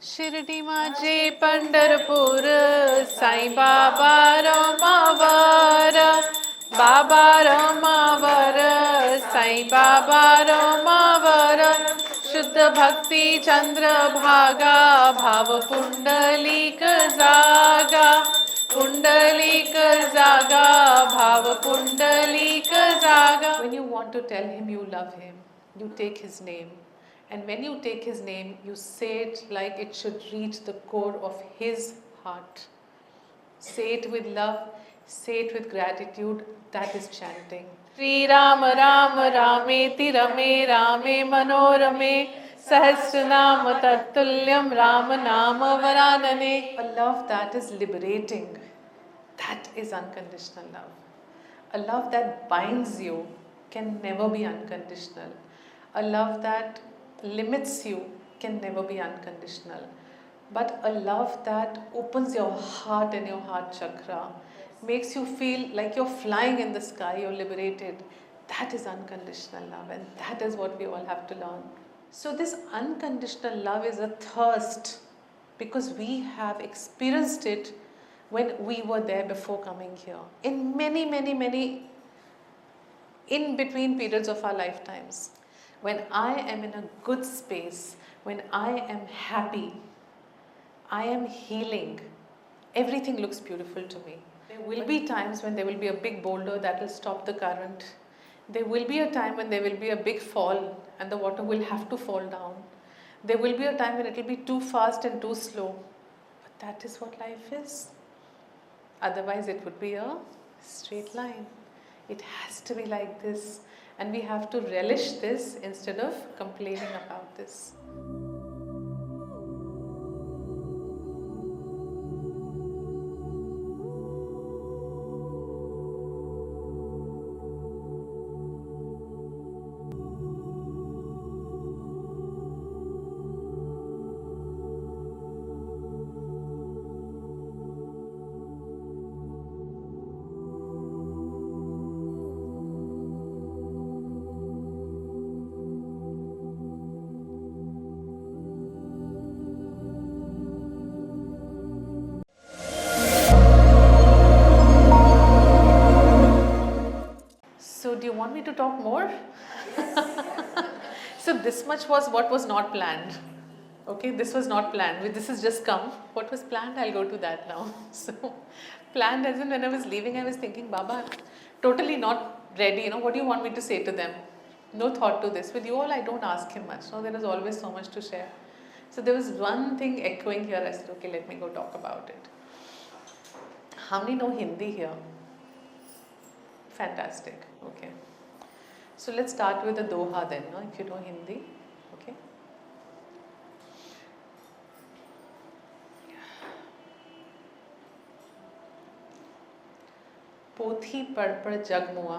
shirdi maje Pandarpur, saibaba Ramavara, Baba Ramavara, saibaba Ramavara, Shuddha Bhakti Chandra Bhaga, Bhava Pundalika Zaga, Pundalika Zaga, Bhava Pundalika Zaga. When you want to tell him you love him, you take his name. And when you take his name, you say it like it should reach the core of his heart. Say it with love, say it with gratitude. That is chanting. Sri Rama Rama Rameti Rame Rame Manorame Sahasranama Tattulyam Rama Nama Varanane. A love that is liberating. That is unconditional love. A love that binds you can never be unconditional. A love that limits you can never be unconditional. But a love that opens your heart and your heart chakra, makes you feel like you're flying in the sky, you're liberated. That is unconditional love, and that is what we all have to learn. So this unconditional love is a thirst because we have experienced it when we were there before coming here. In many, many, many in between periods of our lifetimes. When I am in a good space, when I am happy, I am healing, everything looks beautiful to me. There will be times when there will be a big boulder that will stop the current. There will be a time when there will be a big fall and the water will have to fall down. There will be a time when it will be too fast and too slow. But that is what life is. Otherwise, it would be a straight line. It has to be like this. And we have to relish this instead of complaining about this. So do you want me to talk more? So this much was what was not planned. Okay, this was not planned. This has just come. What was planned, I'll go to that now. So planned as in when I was leaving, I was thinking, Baba, totally not ready. What do you want me to say to them? No thought to this. With you all, I don't ask him much. No, there is always so much to share. So there was one thing echoing here. I said, okay, let me go talk about it. How many know Hindi here? Fantastic. Okay. So let's start with the doha then, no? If you know Hindi. Okay. पोथी पढ़ पढ़ जग मुआ,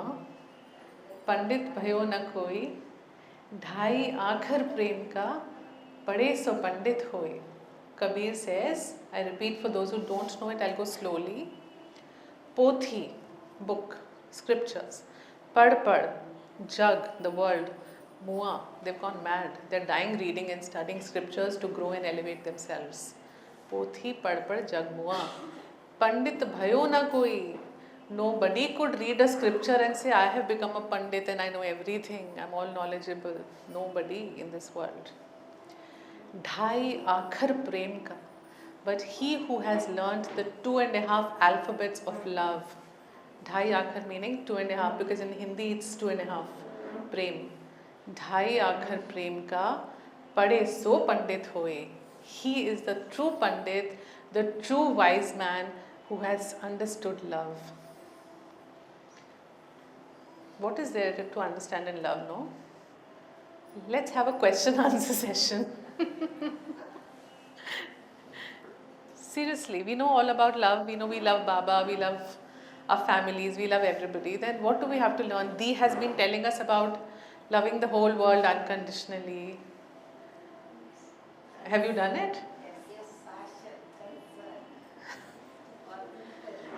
पंडित भयो न कोई, ढाई आखर प्रेम का, पढ़े सो पंडित होए. Kabir says, I repeat for those who don't know it, I'll go slowly. Pothi, book, scriptures. Pad pad, jug, the world. Mua, they've gone mad. They're dying reading and studying scriptures to grow and elevate themselves. Pothi pad pad jug mua. Pandit bhayo na koi. Nobody could read a scripture and say, I have become a pandit and I know everything. I'm all knowledgeable. Nobody in this world. Dhai akhar prem ka. But he who has learnt the 2.5 alphabets of love. Dhai akhar meaning 2.5, because in Hindi it's 2.5. Prem. Dhai akhar prem ka, pade so pandit hoye. He is the true pandit, the true wise man who has understood love. What is there to understand in love, no? Let's have a question answer session. Seriously, we know all about love. We know we love Baba, we love our families, we love everybody. Then what do we have to learn? Dee has been telling us about loving the whole world unconditionally. Have you done it?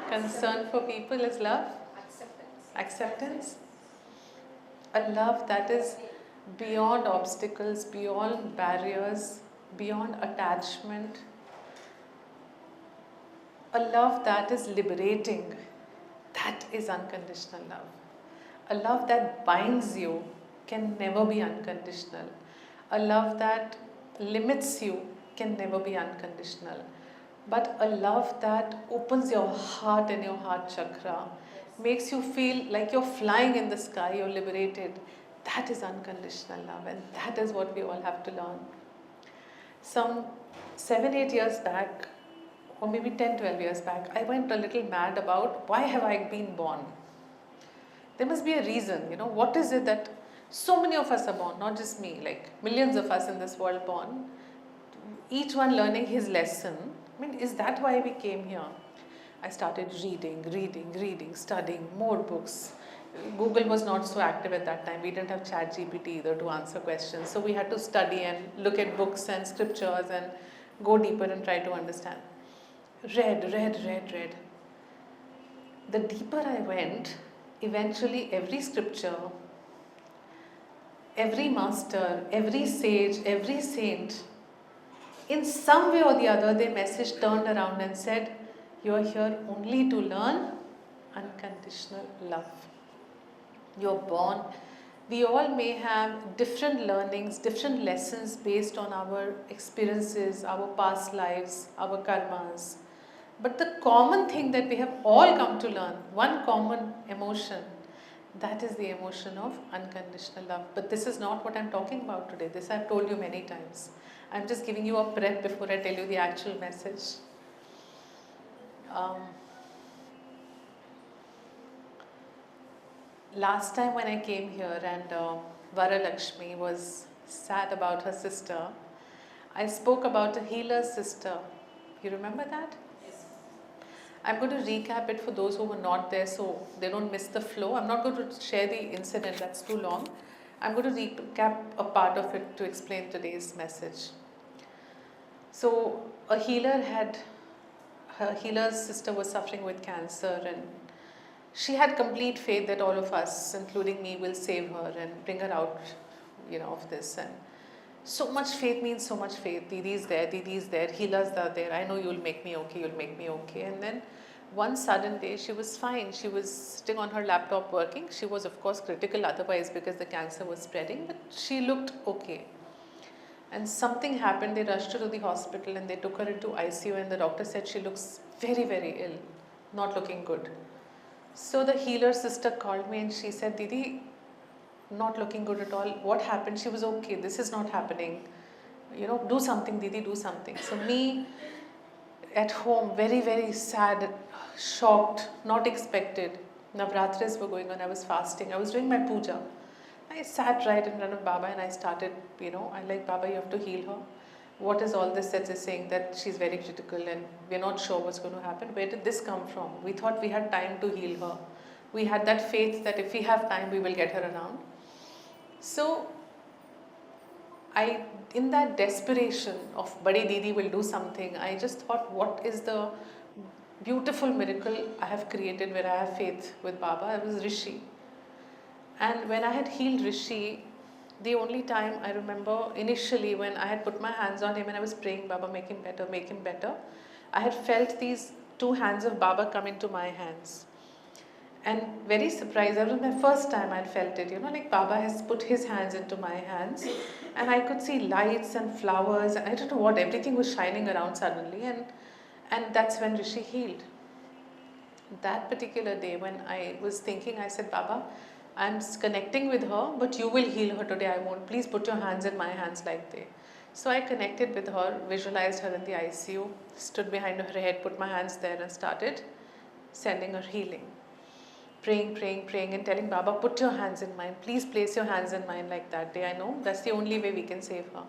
Concern for people is love? Acceptance. A love that is beyond obstacles, beyond barriers, beyond attachment, a love that is liberating. That is unconditional love. A love that binds you can never be unconditional. A love that limits you can never be unconditional. But a love that opens your heart and your heart chakra, makes you feel like you're flying in the sky, you're liberated. That is unconditional love, and that is what we all have to learn. Some 7-8 years back, or maybe 10-12 years back, I went a little mad about why have I been born? There must be a reason, what is it that so many of us are born, not just me, like millions of us in this world born, each one learning his lesson. I mean, is that why we came here? I started reading, studying more books. Google was not so active at that time. We didn't have ChatGPT either to answer questions. So we had to study and look at books and scriptures and go deeper and try to understand. Read. The deeper I went, eventually every scripture, every master, every sage, every saint, in some way or the other, their message turned around and said, you are here only to learn unconditional love. You're born. We all may have different learnings, different lessons based on our experiences, our past lives, our karmas. But the common thing that we have all come to learn, one common emotion, that is the emotion of unconditional love. But this is not what I'm talking about today. This I've told you many times. I'm just giving you a prep before I tell you the actual message. Last time when I came here and Varalakshmi was sad about her sister, I spoke about a healer's sister. You remember that? Yes. I'm going to recap it for those who were not there so they don't miss the flow. I'm not going to share the incident, that's too long. I'm going to recap a part of it to explain today's message. So her healer's sister was suffering with cancer, and she had complete faith that all of us, including me, will save her and bring her out, of this. And so much faith means so much faith. Didi's there, healers are there. I know you'll make me okay. And then one sudden day, she was fine. She was sitting on her laptop working. She was, of course, critical otherwise because the cancer was spreading, but she looked okay. And something happened. They rushed her to the hospital and they took her into ICU, and the doctor said she looks very, very ill, not looking good. So the healer sister called me and she said, Didi, not looking good at all. What happened? She was okay. This is not happening. Do something, Didi, do something. So me at home, very, very sad, shocked, not expected. Navratris were going on. I was fasting. I was doing my puja. I sat right in front of Baba and I started, I like, Baba, you have to heal her. What is all this that is saying that she's very critical and we're not sure what's going to happen? Where did this come from? We thought we had time to heal her. We had that faith that if we have time, we will get her around. So, in that desperation of Badi Didi will do something, I just thought, what is the beautiful miracle I have created where I have faith with Baba? It was Rishi. And when I had healed Rishi, the only time I remember initially when I had put my hands on him and I was praying, Baba, make him better, I had felt these two hands of Baba come into my hands. And very surprised, that was my first time I felt it, like Baba has put his hands into my hands and I could see lights and flowers and I don't know what, everything was shining around suddenly, and that's when Rishi healed. That particular day when I was thinking, I said, Baba, I'm connecting with her, but you will heal her today, I won't. Please put your hands in my hands like they. So I connected with her, visualized her in the ICU, stood behind her head, put my hands there and started sending her healing. Praying and telling Baba, put your hands in mine. Please place your hands in mine like that day. I know that's the only way we can save her.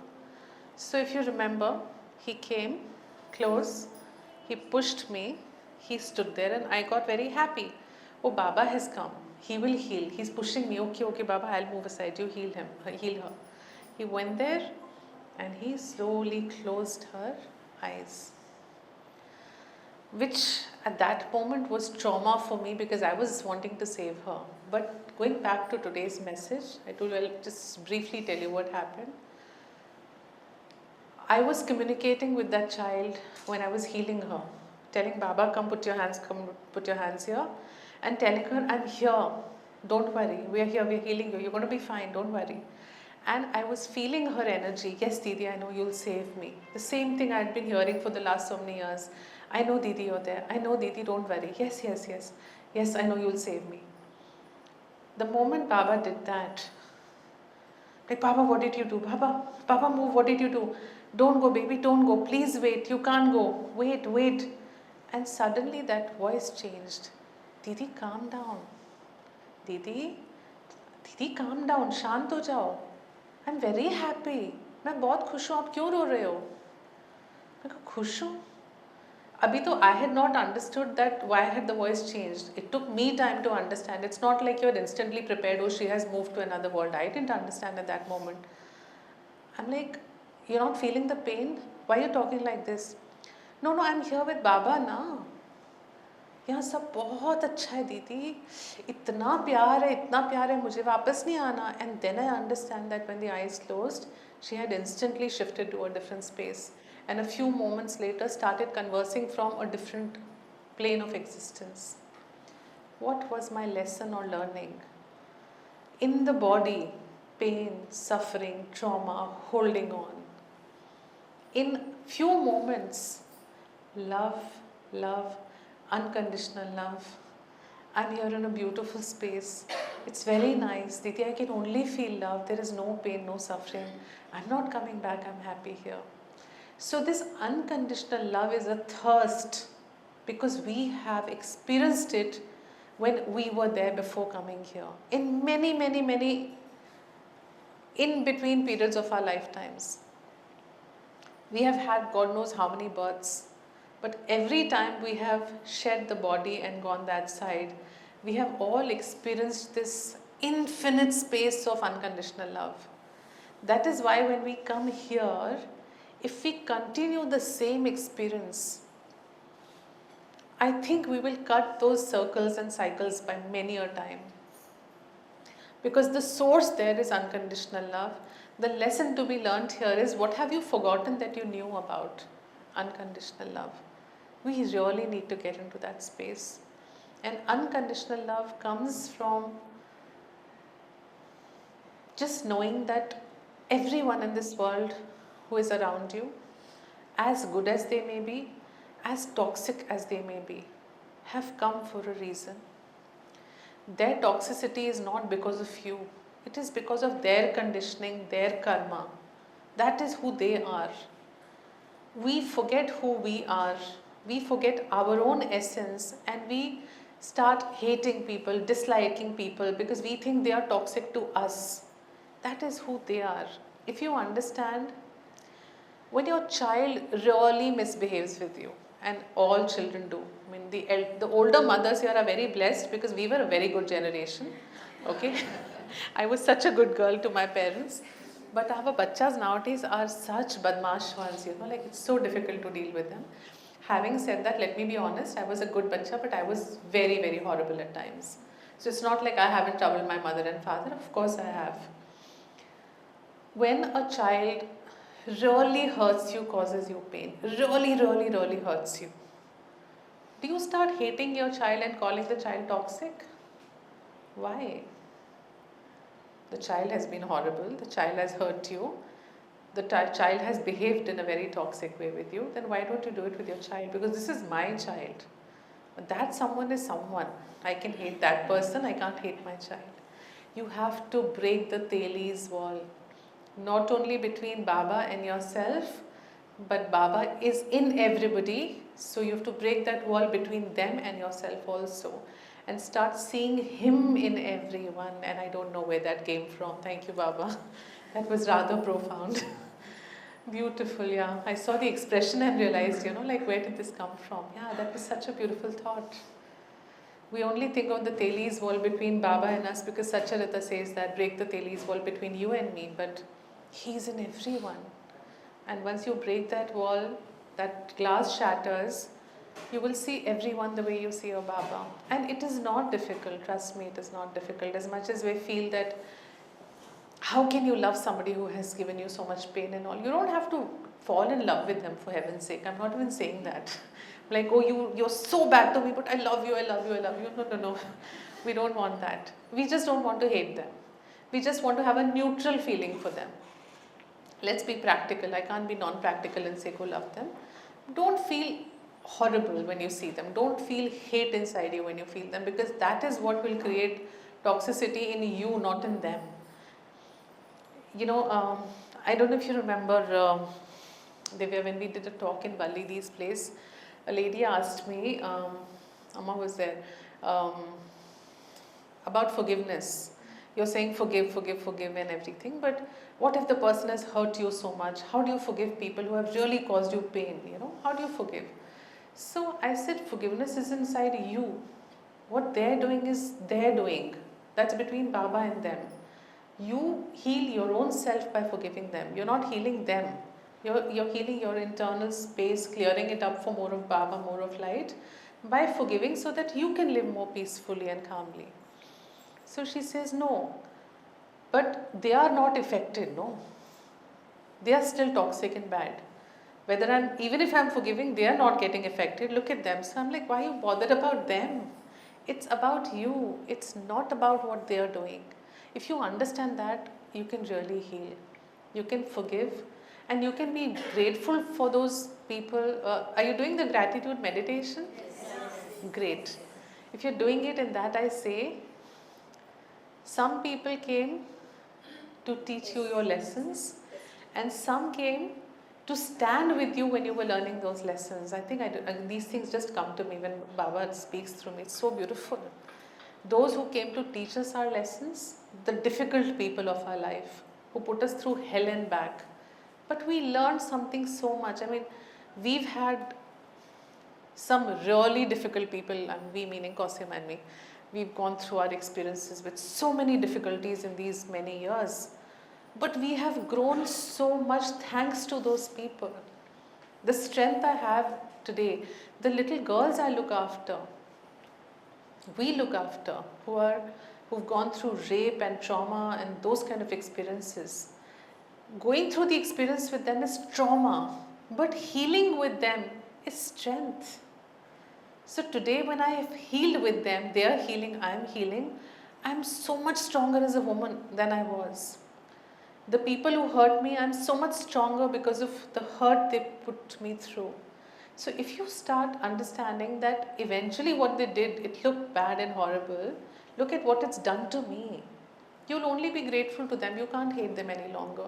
So if you remember, he came close, he pushed me, he stood there and I got very happy. Oh, Baba has come. He will heal. He's pushing me. Okay, Baba, I'll move aside. You heal her. He went there and he slowly closed her eyes. Which at that moment was trauma for me because I was wanting to save her. But going back to today's message, I'll just briefly tell you what happened. I was communicating with that child when I was healing her, telling Baba, come put your hands here, and telling her, I'm here, don't worry, we are here, we are healing you, you're going to be fine, don't worry. And I was feeling her energy. Yes, Didi, I know you'll save me. The same thing I had been hearing for the last so many years. I know, Didi, you're there. I know, Didi, don't worry. Yes, yes, yes. Yes, I know you'll save me. The moment Baba did that, like, Baba, what did you do? Baba, move, what did you do? Don't go, baby, don't go. Please wait, you can't go. Wait, wait. And suddenly that voice changed. Didi, calm down. Didi, Didi, calm down. शांत हो जाओ. I'm very happy. मैं बहुत खुश हूँ. आप क्यों रो रहे हो? मैं कहा खुश हूँ. अभी तो I had not understood that why had the voice changed. It took me time to understand. It's not like you're instantly prepared. Oh, she has moved to another world. I didn't understand at that moment. I'm like, you're not feeling the pain? Why are you talking like this? No, I'm here with Baba ना. यहाँ सब बहुत अच्छा है दीदी, इतना प्यार है, मुझे वापस नहीं आना. And then I understand that when the eyes closed, she had instantly shifted to a different space, and a few moments later started conversing from a different plane of existence. What was my lesson or learning? In the body, pain, suffering, trauma, holding on. In few moments, love, unconditional love. I'm here in a beautiful space. It's very nice. Didi, I can only feel love. There is no pain, no suffering. I'm not coming back. I'm happy here. So this unconditional love is a thirst because we have experienced it when we were there before coming here. In many in between periods of our lifetimes. We have had God knows how many births. But every time we have shed the body and gone that side, we have all experienced this infinite space of unconditional love. That is why when we come here, if we continue the same experience, I think we will cut those circles and cycles by many a time. Because the source there is unconditional love. The lesson to be learned here is, what have you forgotten that you knew about unconditional love? We really need to get into that space. And unconditional love comes from just knowing that everyone in this world who is around you, as good as they may be, as toxic as they may be, have come for a reason. Their toxicity is not because of you. It is because of their conditioning, their karma. That is who they are. We forget who we are. We forget our own essence, and we start hating people, disliking people because we think they are toxic to us. That is who they are. If you understand, when your child really misbehaves with you, and all children do, I mean the older mothers here are very blessed because we were a very good generation, okay? I was such a good girl to my parents, but our bachas nowadays are such badmash ones, like it's so difficult to deal with them. Having said that, let me be honest, I was a good bacha, but I was very horrible at times. So it's not like I haven't troubled my mother and father, of course I have. When a child really hurts you, causes you pain, really hurts you, do you start hating your child and calling the child toxic? Why? The child has been horrible, the child has hurt you, the child has behaved in a very toxic way with you, then why don't you do it with your child? Because this is my child. That someone is someone. I can hate that person, I can't hate my child. You have to break the Telis wall. Not only between Baba and yourself, but Baba is in everybody. So you have to break that wall between them and yourself also. And start seeing him in everyone. And I don't know where that came from. Thank you, Baba. That was rather profound. Beautiful, yeah. I saw the expression and realized, like, where did this come from? Yeah, that was such a beautiful thought. We only think of the Telis wall between Baba and us because Satcharita says that, break the Telis wall between you and me, but he's in everyone. And once you break that wall, that glass shatters, you will see everyone the way you see your Baba. And it is not difficult, trust me, it is not difficult. As much as we feel that how can you love somebody who has given you so much pain and all? You don't have to fall in love with them, for heaven's sake. I'm not even saying that. Like, oh, you're so bad to me, but I love you, I love you, I love you. No, no, no. We don't want that. We just don't want to hate them. We just want to have a neutral feeling for them. Let's be practical. I can't be non-practical and say go love them. Don't feel horrible when you see them. Don't feel hate inside you when you feel them, because that is what will create toxicity in you, not in them. You know, I don't know if you remember, Divya, when we did a talk in Ballidi's place, a lady asked me, Amma was there, um, about forgiveness. You're saying forgive, forgive, forgive and everything, but what if the person has hurt you so much? How do you forgive people who have really caused you pain? You know, how do you forgive? So I said, forgiveness is inside you. What they're doing is their doing. That's between Baba and them. You heal your own self by forgiving them. You're not healing them. You're healing your internal space, clearing it up for more of Baba, more of light, by forgiving, so that you can live more peacefully and calmly. So she says, no, but they are not affected, no. They are still toxic and bad. Even if I'm forgiving, they are not getting affected. Look at them. So I'm like, why are you bothered about them? It's about you. It's not about what they are doing. If you understand that, you can really heal. You can forgive, and you can be grateful for those people. Are you doing the gratitude meditation? Yes. Great. If you're doing it in that, I say, some people came to teach you your lessons, and some came to stand with you when you were learning those lessons. I think these things just come to me when Baba speaks through me. It's so beautiful. Those who came to teach us our lessons, the difficult people of our life, who put us through hell and back. But we learned something so much. I mean, we've had some really difficult people, and we meaning Kosim and me. We've gone through our experiences with so many difficulties in these many years. But we have grown so much thanks to those people. The strength I have today, the little girls I look after, we look after, who've gone through rape and trauma and those kind of experiences. Going through the experience with them is trauma, but healing with them is strength. So today when I have healed with them, they are healing, I am healing, I am so much stronger as a woman than I was. The people who hurt me, I'm so much stronger because of the hurt they put me through. So if you start understanding that eventually what they did, it looked bad and horrible, look at what it's done to me. You'll only be grateful to them. You can't hate them any longer.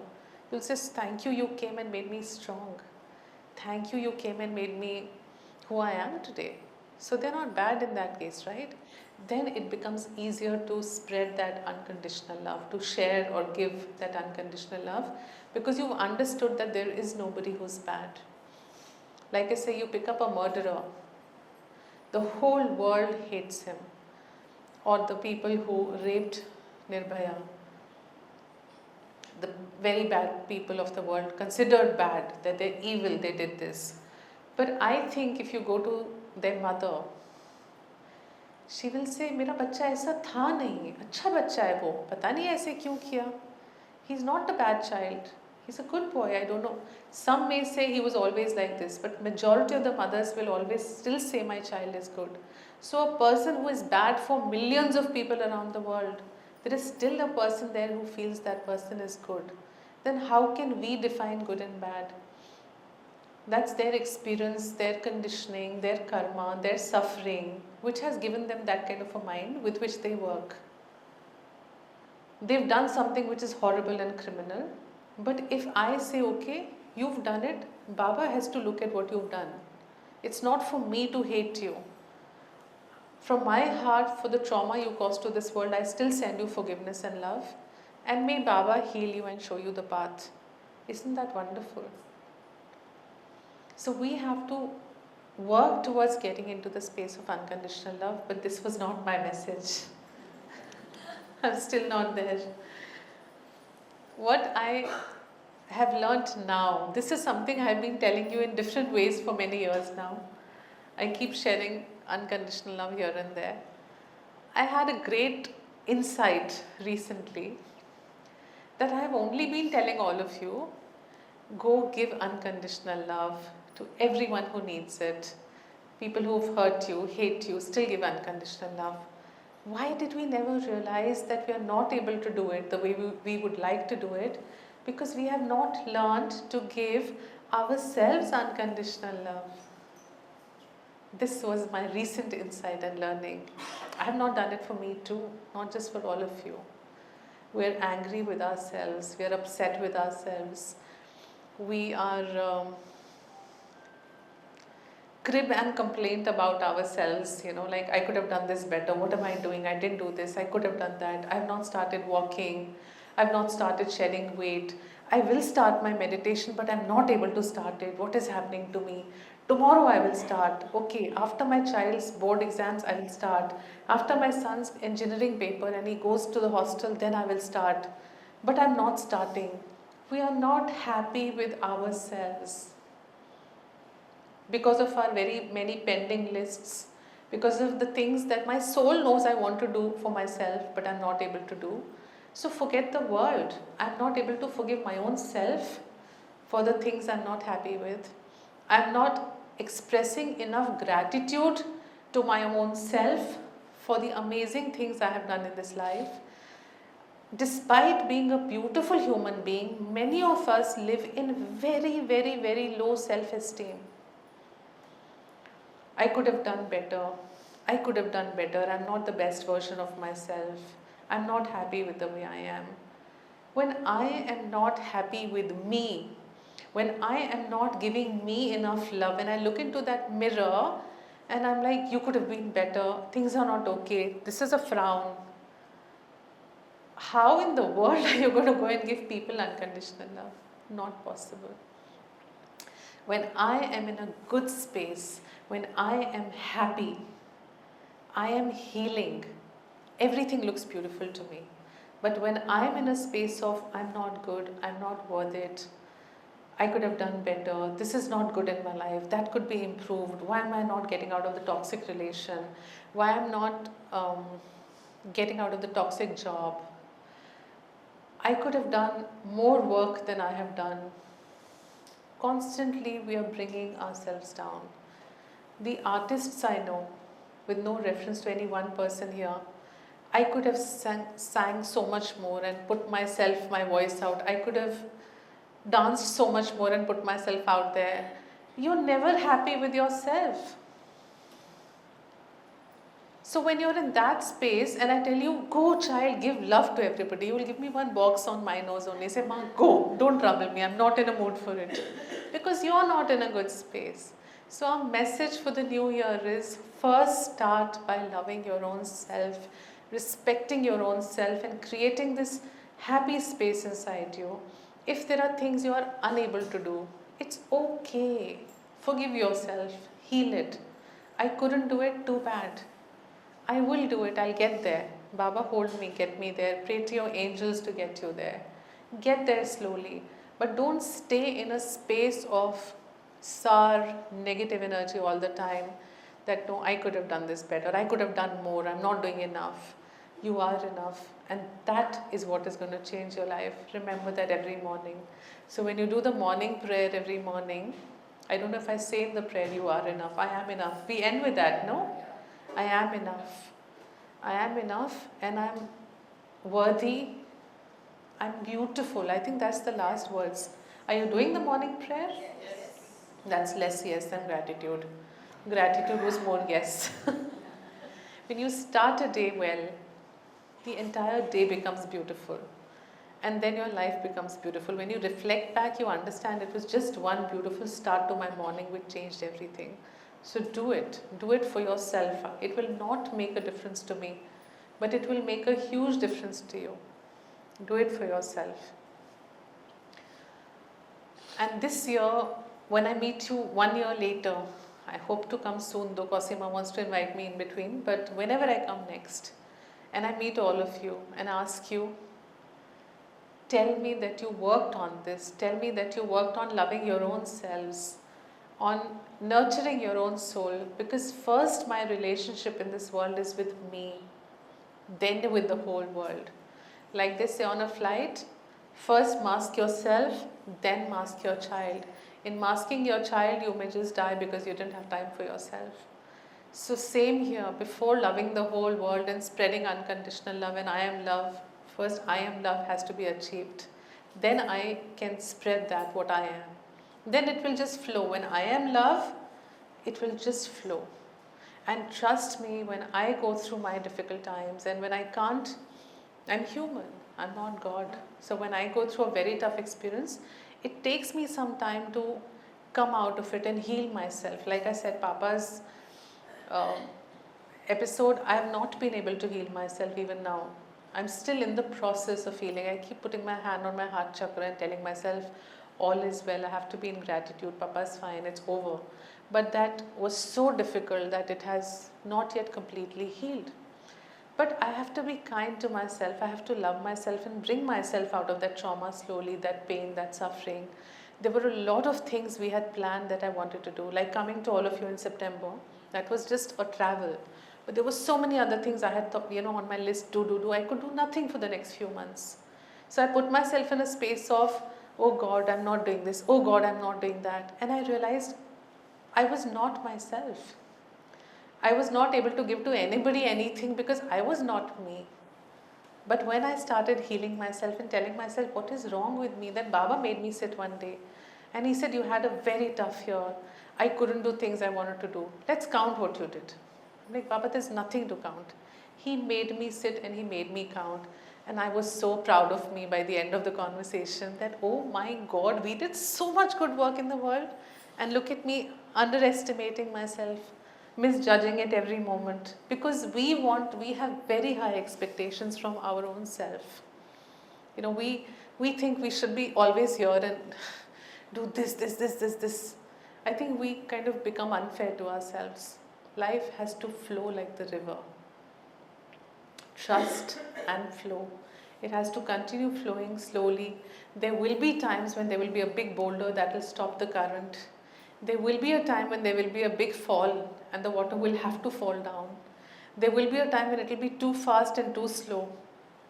You'll say, thank you, you came and made me strong. Thank you, you came and made me who I am today. So they're not bad in that case, right? Then it becomes easier to spread that unconditional love, to share or give that unconditional love, because you've understood that there is nobody who's bad. Like I say, you pick up a murderer, the whole world hates him. Or the people who raped Nirbhaya, the very bad people of the world, considered bad, that they're evil, they did this. But I think if you go to their mother, she will say, मेरा बच्चा ऐसा था नहीं, अच्छा बच्चा है वो, पता नहीं ऐसे क्यों किया. He's not a bad child. He's a good boy. I don't know. Some may say he was always like this, but majority of the mothers will always still say my child is good. So a person who is bad for millions of people around the world, there is still a person there who feels that person is good. Then how can we define good and bad? That's their experience, their conditioning, their karma, their suffering, which has given them that kind of a mind with which they work. They've done something which is horrible and criminal. But if I say, okay, you've done it, Baba has to look at what you've done. It's not for me to hate you. From my heart, for the trauma you caused to this world, I still send you forgiveness and love. And may Baba heal you and show you the path. Isn't that wonderful? So we have to work towards getting into the space of unconditional love, but this was not my message. I'm still not there. What I have learnt now, this is something I've been telling you in different ways for many years now. I keep sharing unconditional love here and there. I had a great insight recently that I have only been telling all of you, go give unconditional love to everyone who needs it. People who've hurt you, hate you, still give unconditional love. Why did we never realize that we are not able to do it the way we would like to do it? Because we have not learned to give ourselves unconditional love. This was my recent insight and learning. I have not done it for me too, not just for all of you. We're angry with ourselves, we're upset with ourselves, we are crib and complaint about ourselves, like I could have done this better, what am I doing, I didn't do this, I could have done that, I have not started walking, I have not started shedding weight, I will start my meditation but I'm not able to start it, what is happening to me? Tomorrow I will start, okay, after my child's board exams I will start, after my son's engineering paper and he goes to the hostel then I will start, but I'm not starting. We are not happy with ourselves because of our very many pending lists, because of the things that my soul knows I want to do for myself but I'm not able to do. So forget the world. I'm not able to forgive my own self for the things I'm not happy with. I'm not expressing enough gratitude to my own self for the amazing things I have done in this life. Despite being a beautiful human being, many of us live in very, very, very low self-esteem. I could have done better. I could have done better. I'm not the best version of myself. I'm not happy with the way I am. When I am not happy with me, when I am not giving me enough love, and I look into that mirror and I'm like, you could have been better, things are not okay, this is a frown. How in the world are you going to go and give people unconditional love? Not possible. When I am in a good space, when I am happy, I am healing, everything looks beautiful to me. But when I am in a space of I'm not good, I'm not worth it, I could have done better, this is not good in my life, that could be improved, why am I not getting out of the toxic relation, why am I not getting out of the toxic job, I could have done more work than I have done. Constantly we are bringing ourselves down. The artists I know, with no reference to any one person here, I could have sang so much more and put myself, my voice out. I could have danced so much more and put myself out there. You're never happy with yourself. So when you're in that space and I tell you, go child, give love to everybody, you will give me one box on my nose only. Say, Ma, go, don't trouble me, I'm not in a mood for it. Because you're not in a good space. So our message for the new year is, first start by loving your own self, respecting your own self and creating this happy space inside you. If there are things you are unable to do, it's okay. Forgive yourself, heal it. I couldn't do it, too bad. I will do it, I'll get there. Baba, hold me, get me there. Pray to your angels to get you there. Get there slowly. But don't stay in a space of sour, negative energy all the time. That no, I could have done this better. I could have done more. I'm not doing enough. You are enough. And that is what is going to change your life. Remember that every morning. So when you do the morning prayer every morning, I don't know if I say in the prayer, you are enough. I am enough. We end with that, no? I am enough. I am enough and I'm worthy. I'm beautiful. I think that's the last words. Are you doing the morning prayer? Yes. That's less yes than gratitude. Gratitude was more yes. When you start a day well, the entire day becomes beautiful. And then your life becomes beautiful. When you reflect back, you understand it was just one beautiful start to my morning which changed everything. So do it for yourself. It will not make a difference to me, but it will make a huge difference to you. Do it for yourself. And this year, when I meet you 1 year later, I hope to come soon, though Cosima wants to invite me in between, but whenever I come next, and I meet all of you and ask you, tell me that you worked on this, tell me that you worked on loving your own selves, on nurturing your own soul, because first my relationship in this world is with me, then with the whole world. Like they say on a flight, First mask yourself, then mask your child. In masking your child, you may just die because you didn't have time for yourself. So same here, before loving the whole world and spreading unconditional love and I am love, first I am love has to be achieved. Then I can spread that what I am. Then it will just flow. When I am love, it will just flow. And trust me, when I go through my difficult times and when I can't, I'm human, I'm not God. So when I go through a very tough experience, it takes me some time to come out of it and heal myself. Like I said, Papa's episode, I have not been able to heal myself even now. I'm still in the process of healing. I keep putting my hand on my heart chakra and telling myself, all is well, I have to be in gratitude, Papa's fine, it's over. But that was so difficult that it has not yet completely healed. But I have to be kind to myself, I have to love myself and bring myself out of that trauma slowly, that pain, that suffering. There were a lot of things we had planned that I wanted to do, like coming to all of you in September. That was just a travel. But there were so many other things I had thought, on my list, do. I could do nothing for the next few months. So I put myself in a space of, oh God, I'm not doing this. Oh God, I'm not doing that. And I realized I was not myself. I was not able to give to anybody anything because I was not me. But when I started healing myself and telling myself what is wrong with me, then Baba made me sit one day and he said, you had a very tough year. I couldn't do things I wanted to do. Let's count what you did. I'm like, Baba, there's nothing to count. He made me sit and he made me count. And I was so proud of me by the end of the conversation that, oh my God, we did so much good work in the world. And look at me underestimating myself, misjudging it every moment. Because we have very high expectations from our own self. We think we should be always here and do this. I think we kind of become unfair to ourselves. Life has to flow like the river. Trust and flow. It has to continue flowing slowly. There will be times when there will be a big boulder that will stop the current. There will be a time when there will be a big fall and the water will have to fall down. There will be a time when it will be too fast and too slow.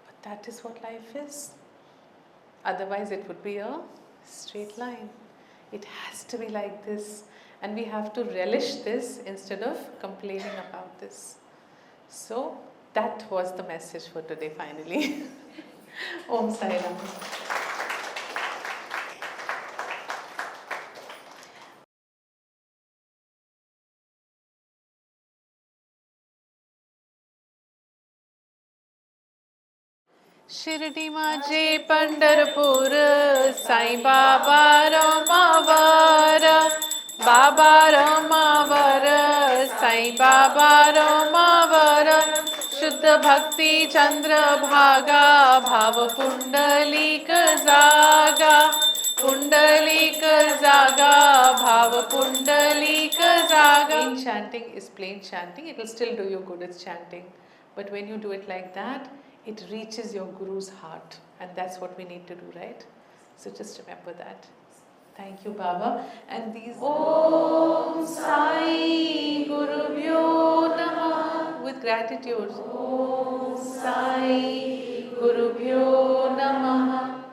But that is what life is. Otherwise it would be a straight line. It has to be like this. And we have to relish this instead of complaining about this. So that was the message for today finally. Om Sairam. Shirdi Maje Pandharpur, Saibaba Ramavara, Baba Ramavara, Saibaba Ramavara, Shuddha Bhakti Chandra Bhaga, Bhava Pundalika Zaga, Pundalika Zaga, Bhava Pundalika Zaga. Plain chanting is plain chanting, it will still do you good, it's chanting. But when you do it like that, it reaches your Guru's heart, and that's what we need to do, right? So just remember that. Thank you, Baba. And these Om Sai Gurubhyo Namah with gratitude. Om Sai Gurubhyo Namah.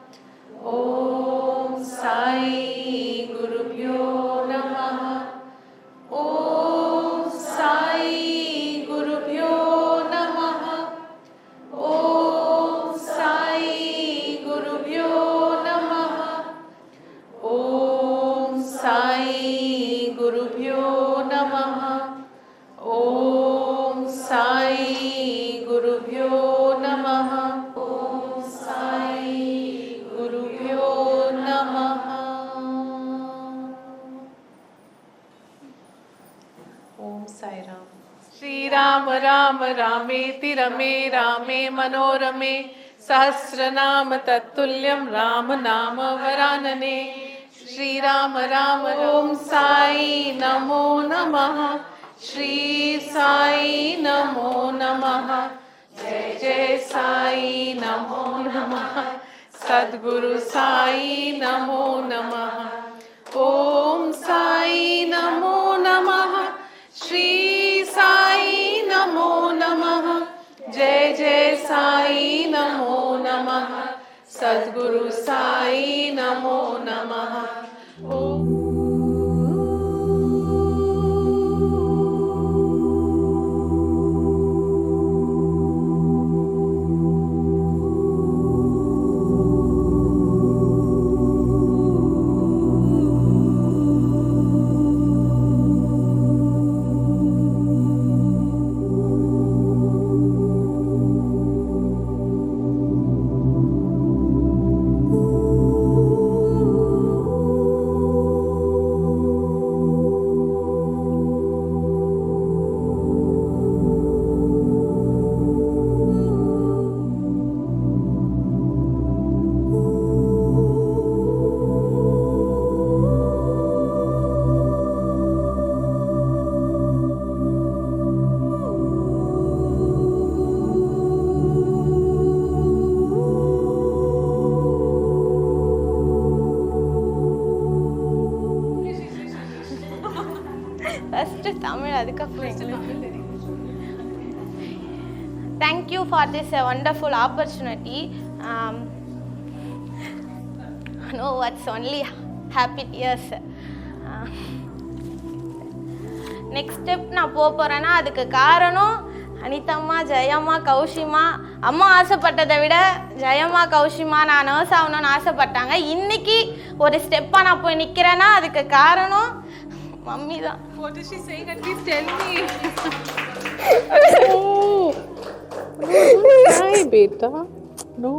Om Sai Gurubhyo Namah. Om Sai Gurubhyo Namah. Om Sai Gurubhyo Namah. Om Sai Gurubhyo Namah. Om Sai Gurubhyo Namah. Om Sai Gurubhyo Namah. Om Sairam. Shri Ram Ram Rameti Rame Rame Manorame Sahasranam Tattulyam Ram Nama Varanane. Shri Ram Ram Om Sai Namo Namaha. Shri Sai Namo Namaha. Jai Jai Sai Namo Namaha. Sadguru Sai Namo Namaha. Om Sai Namo Namaha. Shri Sai Namo Namaha. Jai Jai Sai Namo Namaha. Sadguru Sai Namo Namaha. Om. Thank you for this wonderful opportunity. No words, only happy tears. Next step நான் போறேன்னா அதுக்கு காரணம் அனிதம்மா, ஜெயம்மா, கௌஷிமா. அம்மா ஆசைப்பட்டதை விட ஜெயம்மா, கௌஷிமா நான் nurse ஆகணும்னு ஆசைப்பட்டாங்க. இன்னைக்கு ஒரு ஸ்டெப்பாக நான் போய் நிற்கிறேன்னா அதுக்கு காரணம் மம்மி தான். What is she saying? At least tell me. Hi, beta. No.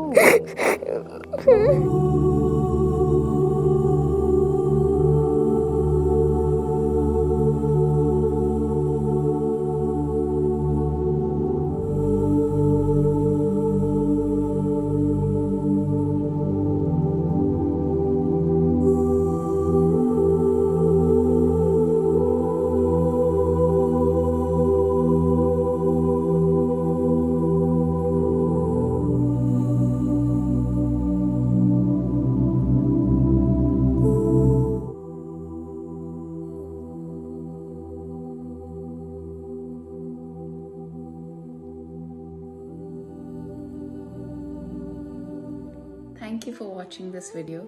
Thank you for watching this video.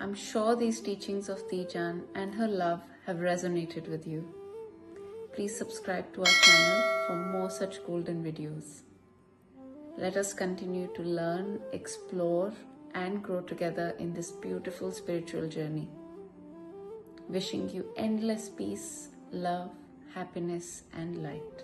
I'm sure these teachings of Jaan and her love have resonated with you. Please subscribe to our channel for more such golden videos. Let us continue to learn, explore, and grow together in this beautiful spiritual journey. Wishing you endless peace, love, happiness, and light.